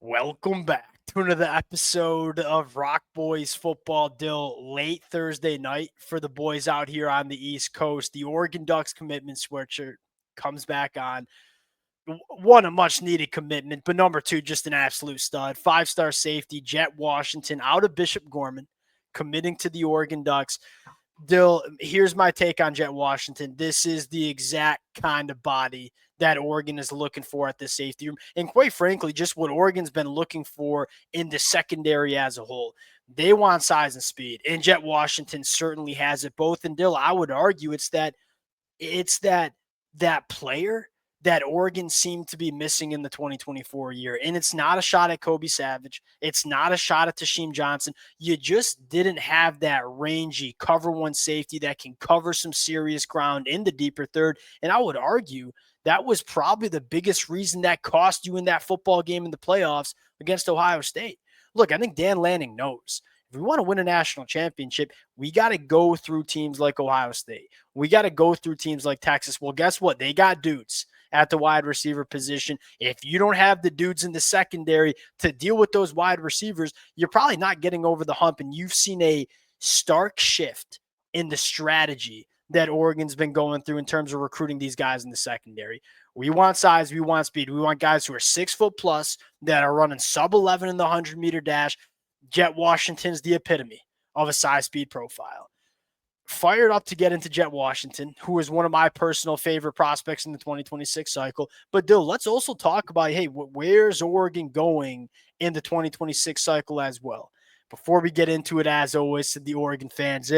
Welcome back to another episode of Rock Boys Football Dill. Late Thursday night for the boys out here on the East Coast. The Oregon Ducks commitment sweatshirt comes back on. One, a much needed commitment, but number two, just an absolute stud. 5-star safety, Jett Washington out of Bishop Gorman, committing to the Oregon Ducks. Dill, here's my take on Jett Washington. This is the exact kind of body that Oregon is looking for at the safety room. And quite frankly, just what Oregon's been looking for in the secondary as a whole. They want size and speed. And Jett Washington certainly has it both. And Dill, I would argue it's that player that Oregon seemed to be missing in the 2024 year. And it's not a shot at Kobe Savage. It's not a shot at Tasheem Johnson. You just didn't have that rangy cover one safety that can cover some serious ground in the deeper third. And I would argue that was probably the biggest reason that cost you in that football game in the playoffs against Ohio State. Look, I think Dan Lanning knows. If we want to win a national championship, we got to go through teams like Ohio State. We got to go through teams like Texas. Well, guess what? They got dudes at the wide receiver position. If you don't have the dudes in the secondary to deal with those wide receivers, you're probably not getting over the hump. And you've seen a stark shift in the strategy that Oregon's been going through in terms of recruiting these guys in the secondary. We want size. We want speed. We want guys who are 6 foot plus that are running sub 11 in the 100-meter dash. Jett Washington's the epitome of a size speed profile. Fired up to get into Jett Washington, who is one of my personal favorite prospects in the 2026 cycle. But Dill, let's also talk about, hey, where's Oregon going in the 2026 cycle as well? Before we get into it, as always, to the Oregon fans,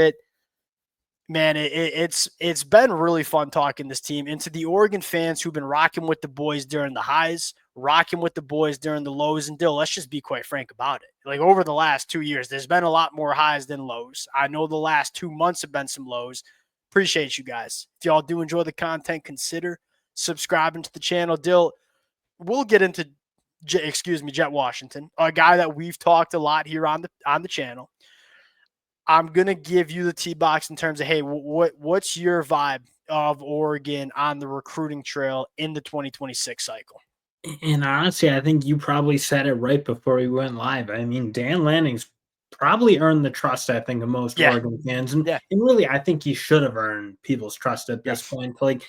it's been really fun talking this team. And to the Oregon fans who've been rocking with the boys during the highs, rocking with the boys during the lows, and Dill, let's just be quite frank about it. Like over the last 2 years, there's been a lot more highs than lows. I know the last 2 months have been some lows. Appreciate you guys. If y'all do enjoy the content, consider subscribing to the channel. Dill, we'll get into Jett Washington, a guy that we've talked a lot here on the channel. I'm going to give you the T-box in terms of, hey, what's your vibe of Oregon on the recruiting trail in the 2026 cycle? And honestly, I think you probably said it right before we went live. I mean, Dan Lanning's probably earned the trust, I think, of most Yeah. Oregon fans. And, Yeah. and really, I think he should have earned people's trust at this point to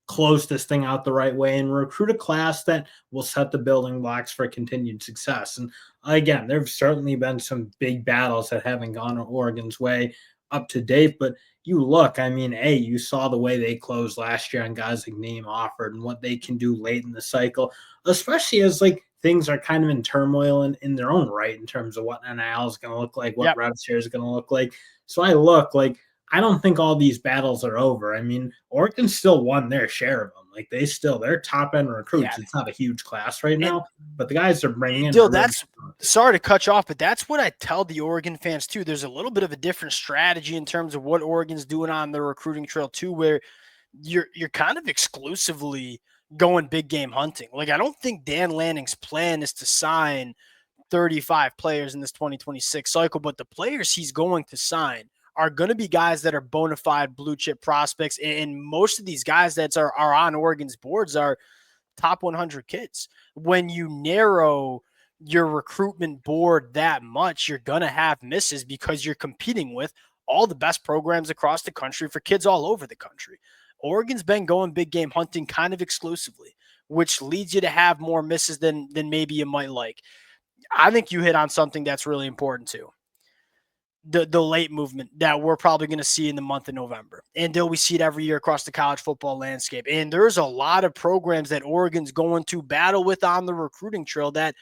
close this thing out the right way and recruit a class that will set the building blocks for continued success. And again, there have certainly been some big battles that haven't gone Oregon's way up to date, but you look, I mean, you saw the way they closed last year on guys like Name Offered and what they can do late in the cycle, especially as things are kind of in turmoil in their own right in terms of what NIL is going to look like, what rev share is going to look like. So I don't think all these battles are over. I mean, Oregon still won their share of them. They're top end recruits. Yeah. It's not a huge class right now, but the guys are bringing in. Dill, sorry to cut you off, but that's what I tell the Oregon fans too. There's a little bit of a different strategy in terms of what Oregon's doing on the recruiting trail too, where you're kind of exclusively going big game hunting. I don't think Dan Lanning's plan is to sign 35 players in this 2026 cycle, but the players he's going to sign are going to be guys that are bona fide blue chip prospects. And most of these guys that are on Oregon's boards are top 100 kids. When you narrow your recruitment board that much, you're going to have misses because you're competing with all the best programs across the country for kids all over the country. Oregon's been going big game hunting kind of exclusively, which leads you to have more misses than maybe you might like. I think you hit on something that's really important too. The late movement that we're probably going to see in the month of November. And we see it every year across the college football landscape. And there's a lot of programs that Oregon's going to battle with on the recruiting trail that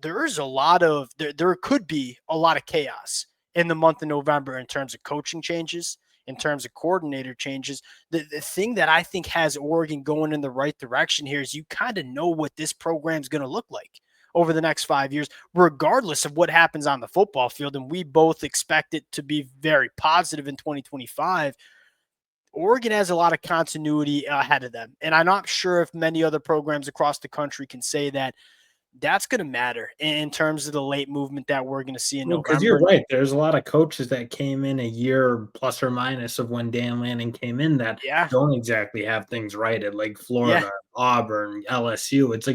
there could be a lot of chaos in the month of November in terms of coaching changes, in terms of coordinator changes. The thing that I think has Oregon going in the right direction here is you kind of know what this program's going to look like over the next 5 years, regardless of what happens on the football field. And we both expect it to be very positive in 2025. Oregon has a lot of continuity ahead of them. And I'm not sure if many other programs across the country can say that that's going to matter in terms of the late movement that we're going to see in November. Because you're right. There's a lot of coaches that came in a year plus or minus of when Dan Lanning came in that don't exactly have things righted, like Florida, Auburn, LSU. It's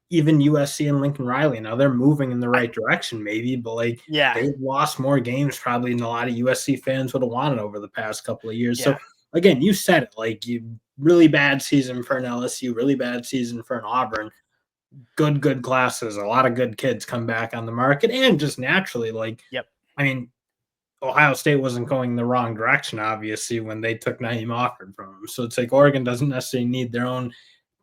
even USC and Lincoln Riley, now they're moving in the right direction, maybe, but like Yeah, they've lost more games probably than a lot of USC fans would have wanted over the past couple of years. yeah. So again, you said it, like you really bad season for an LSU, really bad season for an Auburn. Good classes, a lot of good kids come back on the market, and just naturally, like Yep. I mean, Ohio State wasn't going the wrong direction, obviously, when they took Naeem Offord from them. So it's like Oregon doesn't necessarily need their own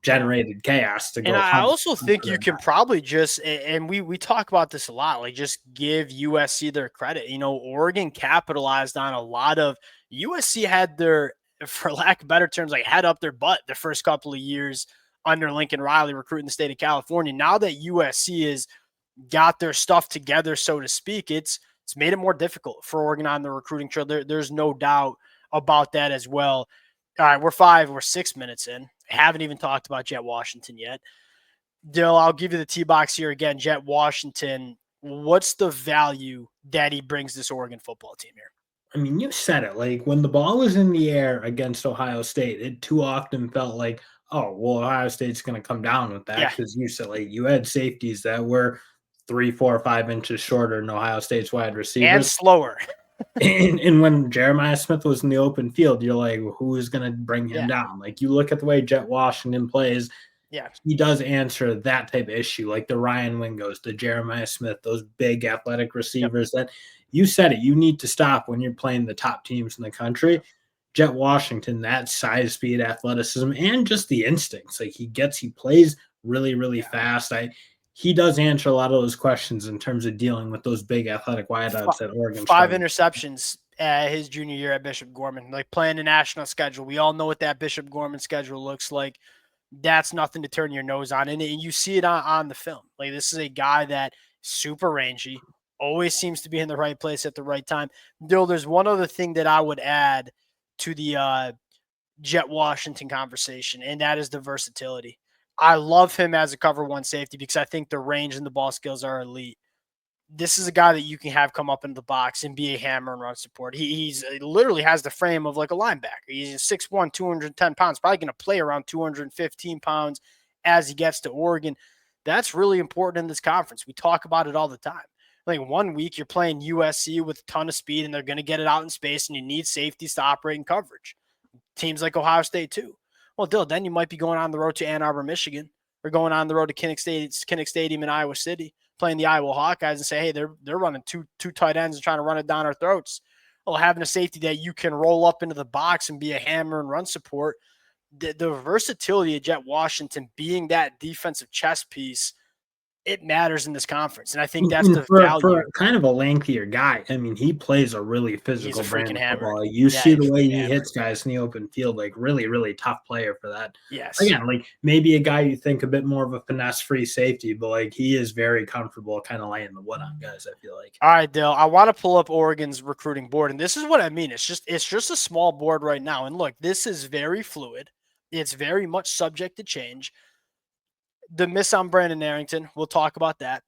generated chaos to And go I hunt also think for you their can probably just, and we talk about this a lot, like just give USC their credit. Oregon capitalized on a lot of USC had their, for lack of better terms, like had up their butt the first couple of years under Lincoln Riley recruiting the state of California. Now that USC has got their stuff together, so to speak, it's made it more difficult for Oregon on the recruiting trail. There's no doubt about that as well. All right, we're 6 minutes in. Haven't even talked about Jett Washington yet. Dill, I'll give you the T box here again. Jett Washington, what's the value that he brings this Oregon football team here? I mean, you said it. Like when the ball was in the air against Ohio State, it too often felt like, oh, well, Ohio State's going to come down with that Yeah, because you said like you had safeties that were 3, 4, 5 inches shorter than Ohio State's wide and receivers. slower. And when Jeremiah Smith was in the open field, you're like, well, who is going to bring him Yeah, down? Like you look at the way Jett Washington plays, yeah, he does answer that type of issue, like the Ryan Wingos, the Jeremiah Smith, those big athletic yep, receivers that you said it, you need to stop when you're playing the top teams in the country. yep. Jett Washington, that size, speed, athleticism, and just the instincts. Like he plays really, really Yeah. fast. He does answer a lot of those questions in terms of dealing with those big athletic F- wideouts that Oregon Five struggled. interceptions his junior year at Bishop Gorman, like playing the national schedule. We all know what that Bishop Gorman schedule looks like. That's nothing to turn your nose on. And you see it on the film. Like this is a guy that super rangy, always seems to be in the right place at the right time. Dill, there's one other thing that I would add to the Jett Washington conversation, and that is the versatility. I love him as a cover one safety because I think the range and the ball skills are elite. This is a guy that you can have come up into the box and be a hammer and run support. He literally has the frame of like a linebacker. He's 6'1", 210 pounds, probably going to play around 215 pounds as he gets to Oregon. That's really important in this conference. We talk about it all the time. Like 1 week you're playing USC with a ton of speed and they're going to get it out in space and you need safeties to operate in coverage. Teams like Ohio State too. Well, Dill, then you might be going on the road to Ann Arbor, Michigan, or going on the road to Kinnick Stadium in Iowa City, playing the Iowa Hawkeyes and say, hey, they're running two tight ends and trying to run it down our throats. Well, having a safety that you can roll up into the box and be a hammer and run support, the versatility of Jett Washington being that defensive chess piece, it matters in this conference. And I think that's And the for value. kind of a lengthier guy, I mean, he plays a really He's a physical brand freaking of hammer. football. You Yeah, see he's the a way freaking he hammer. hits guys in the open field, like really, really tough player for that. Yes. Again, like maybe a guy you think a bit more of a finesse-free safety, but like he is very comfortable kind of laying the wood on guys, I feel like. All right, Dale. I want to pull up Oregon's recruiting board, and this is what I mean. It's just a small board right now. And look, this is very fluid. It's very much subject to change. The miss on Brandon Arrington, we'll talk about that.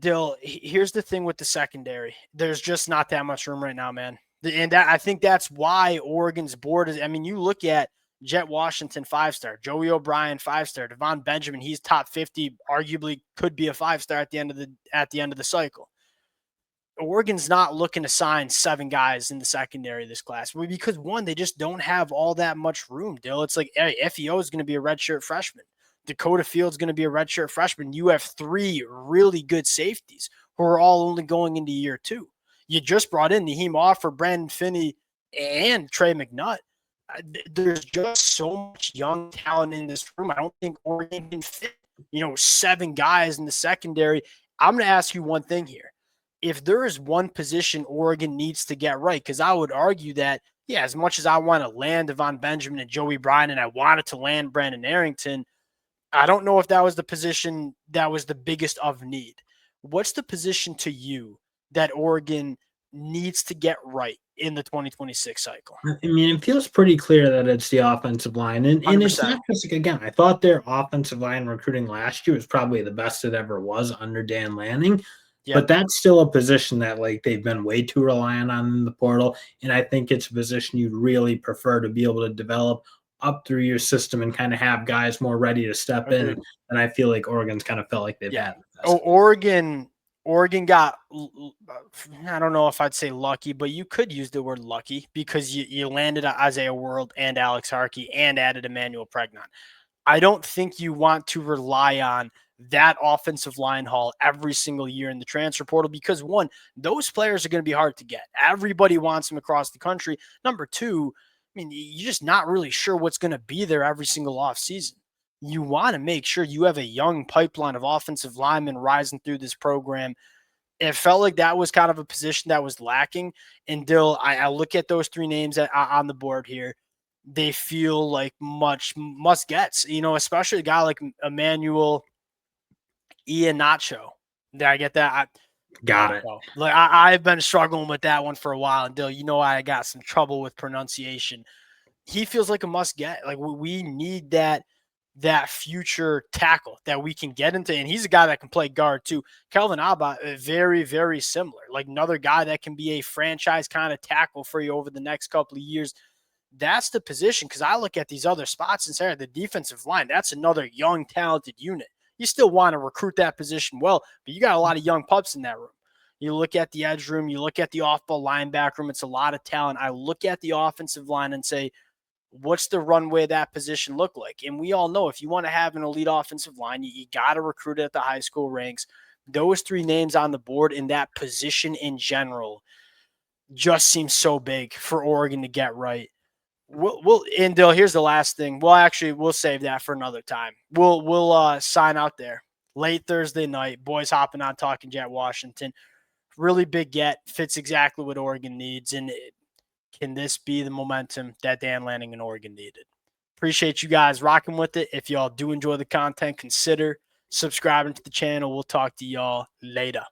Dill, here's the thing with the secondary. There's just not that much room right now, man. And I think that's why Oregon's board is. I mean, you look at Jett Washington 5-star, Joey O'Brien 5-star, Devon Benjamin, he's top 50, arguably could be a 5-star at the end of the cycle. Oregon's not looking to sign 7 guys in the secondary this class because one, they just don't have all that much room, Dill. It's like FEO is going to be a redshirt freshman. Dakota Field's going to be a redshirt freshman. You have 3 really good safeties who are all only going into year 2. You just brought in Naheem Offer, Brandon Finney, and Trey McNutt. There's just so much young talent in this room. I don't think Oregon can fit, 7 guys in the secondary. I'm going to ask you one thing here. If there is one position Oregon needs to get right, because I would argue that, yeah, as much as I want to land Devon Benjamin and Joey Bryan and I wanted to land Brandon Arrington, I don't know if that was the position that was the biggest of need. What's the position to you that Oregon needs to get right in the 2026 cycle? I mean, it feels pretty clear that it's the offensive line. And it's 100%. not just like, again, I thought their offensive line recruiting last year was probably the best it ever was under Dan Lanning. Yep. But that's still a position that like they've been way too reliant on in the portal. And I think it's a position you'd really prefer to be able to develop up through your system and kind of have guys more ready to step in. And I feel like Oregon's kind of felt like they've had. Oh, Oregon got, I don't know if I'd say lucky, but you could use the word lucky because you landed Isaiah World and Alex Harkey and added Emmanuel Pregnon. I don't think you want to rely on that offensive line haul every single year in the transfer portal because, one, those players are going to be hard to get. Everybody wants them across the country. Number two, I mean, you're just not really sure what's going to be there every single offseason. You want to make sure you have a young pipeline of offensive linemen rising through this program. It felt like that was kind of a position that was lacking. And Dill, I look at those three names on the board here. They feel like much must gets, especially a guy like Emmanuel Iheanacho. Did I get that? Got it. Like I've been struggling with that one for a while. And Dill, I got some trouble with pronunciation. He feels like a must get. Like we need that future tackle that we can get into. And he's a guy that can play guard too. Kelvin Abba, very, very similar. Like another guy that can be a franchise kind of tackle for you over the next couple of years. That's the position, because I look at these other spots and say the defensive line, that's another young, talented unit. You still want to recruit that position well, but you got a lot of young pups in that room. You look at the edge room, you look at the off-ball linebacker room, it's a lot of talent. I look at the offensive line and say, what's the runway of that position look like? And we all know if you want to have an elite offensive line, you got to recruit it at the high school ranks. Those three names on the board in that position in general just seems so big for Oregon to get right. And Dill, here's the last thing. We'll save that for another time. We'll sign out there late Thursday night. Boys hopping on talking Jett Washington. Really big get, fits exactly what Oregon needs. And can this be the momentum that Dan Lanning and Oregon needed? Appreciate you guys rocking with it. If y'all do enjoy the content, consider subscribing to the channel. We'll talk to y'all later.